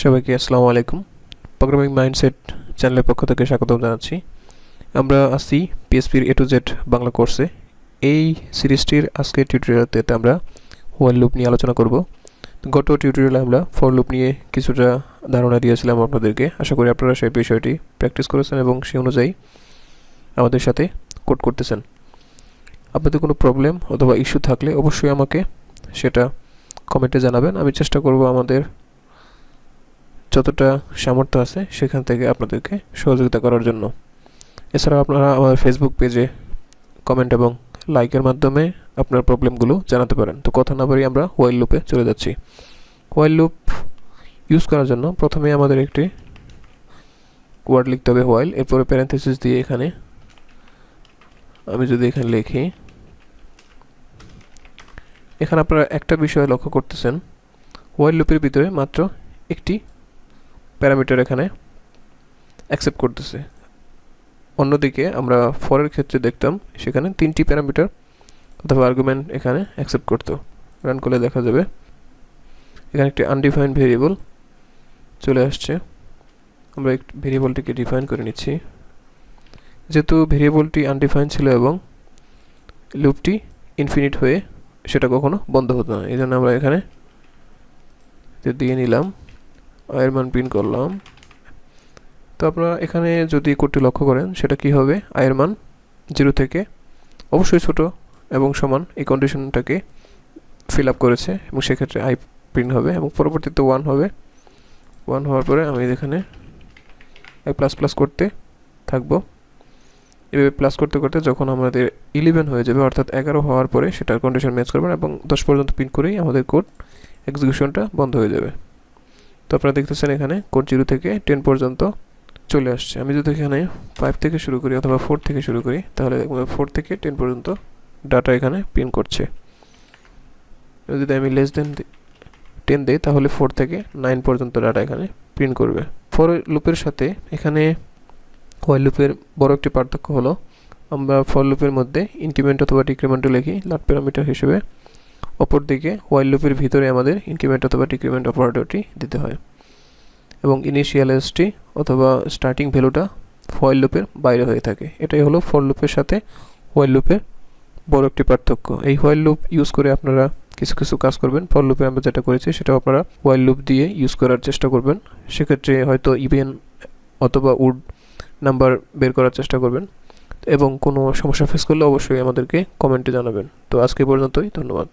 সবাইকে আসসালামু আলাইকুম। প্রোগ্রামিং মাইন্ডসেট চ্যানেলের পক্ষ থেকে স্বাগতম জানাচ্ছি। আমরা আছি পিএসপির এ টু জেড বাংলা কোর্সে। এই সিরিজটির আজকের টিউটোরিয়ালতে আমরা হোয়াইল লুপ নিয়ে আলোচনা করব। গত টিউটোরিয়ালে আমরা ফর লুপ নিয়ে কিছুটা ধারণা দিয়েছিলাম আপনাদেরকে। আশা করি আপনারা সেই বিষয়টি প্র্যাকটিস করেছেন এবং সেই অনুযায়ী আমাদের সাথে কোড করতেছেন। আপনাদের কোনো প্রবলেম অথবা ইস্যু থাকলে অবশ্যই আমাকে সেটা কমেন্টে জানাবেন। আমি চেষ্টা করব আমাদের যতটা সামর্থ্য আছে সেখান থেকে আপনাদেরকে সহযোগিতা করার জন্য। এছাড়াও আপনারা আমার ফেসবুক পেজে কমেন্ট এবং লাইকের মাধ্যমে আপনার প্রবলেমগুলো জানাতে পারেন। তো কথা না বাড়িয়ে আমরা হোয়াইল লুপে চলে যাচ্ছি। হোয়াইল লুপ ইউজ করার জন্য প্রথমে আমাদের একটি ওয়ার্ড লিখতে হবে হোয়াইল, এরপরে প্যারেনথেসিস দিয়ে এখানে আমি যদি এখানে লিখি, এখানে আপনারা একটা বিষয় লক্ষ্য করতেছেন, হোয়াইল লুপের ভিতরে মাত্র একটি প্যারামিটার এখানে অ্যাকসেপ্ট করতেছে। অন্যদিকে আমরা ফরের ক্ষেত্রে দেখতাম সেখানে তিনটি প্যারামিটার অথবা আর্গুমেন্ট এখানে অ্যাকসেপ্ট করতো। রান করলে দেখা যাবে এখানে একটি আনডিফাইন্ড ভেরিয়েবল চলে আসছে। আমরা একটি ভেরিয়েবলটিকে ডিফাইন করে নিচ্ছি। যেহেতু ভেরিয়েবলটি আনডিফাইন্ড ছিল এবং লুপটি ইনফিনিট হয়ে সেটা কখনো বন্ধ হতো না, এই জন্য আমরা এখানে দিয়ে নিলাম, আয়ের মান প্রিন্ট করলাম। তো আপনারা এখানে যদি কোডটি লক্ষ্য করেন সেটা কি হবে, আয়ের মান 0 থেকে অবশ্যই ছোট এবং সমান এই কন্ডিশনটাকে ফিল আপ করেছে এবং সেক্ষেত্রে আই প্রিন্ট হবে এবং পরবর্তীতে 1 হবে। 1 হওয়ার পরে আমি এখানে আই প্লাস প্লাস করতে থাকবো। এভাবে প্লাস করতে করতে যখন আমাদের 11 হয়ে যাবে অর্থাৎ 11 হওয়ার পরে সেটার কন্ডিশন ম্যাচ করবেন এবং 10 পর্যন্ত প্রিন্ট করেই আমাদের কোড এক্সিকিউশনটা বন্ধ হয়ে যাবে। তো আপনারা দেখতেছেন এখানে কোড 0 থেকে 10 পর্যন্ত চলে আসছে। আমি যদি এখানে 5 থেকে শুরু করি অথবা 4 থেকে শুরু করি তাহলে 4 থেকে 10 পর্যন্ত ডাটা এখানে প্রিন্ট করছে। যদি আমি লেস দেন 10 দিই তাহলে 4 থেকে 9 পর্যন্ত ডাটা এখানে প্রিন্ট করবে। ফর লুপের সাথে এখানে হোয়াইল লুপের বড় একটি পার্থক্য হলো, আমরা ফর লুপের মধ্যে ইনক্রিমেন্ট অথবা ডিক্রিমেন্ট লিখি লাট প্যারামিটার হিসেবে, অপরদিকে হোয়াইল লুপের ভিতরে আমাদের ইনক্রিমেন্ট অথবা ডিক্রিমেন্ট অপারেটরটি দিতে হয় এবং ইনিশিয়ালাইজটি অথবা স্টার্টিং ভ্যালুটা হোয়াইল লুপের বাইরে হয়ে থাকে। এটাই হলো ফর লুপের সাথে হোয়াইল লুপের বড় একটি পার্থক্য। এই হোয়াইল লুপ ইউজ করে আপনারা কিছু কিছু কাজ করবেন। ফর লুপে আমরা যেটা করেছি সেটাও আপনারা হোয়াইল লুপ দিয়ে ইউজ করার চেষ্টা করবেন। সেক্ষেত্রে হয়তো ইভেন অথবা উড নাম্বার বের করার চেষ্টা করবেন এবং কোনো সমস্যা ফেস করলে অবশ্যই আমাদেরকে কমেন্টে জানাবেন। তো আজকে পর্যন্তই, ধন্যবাদ।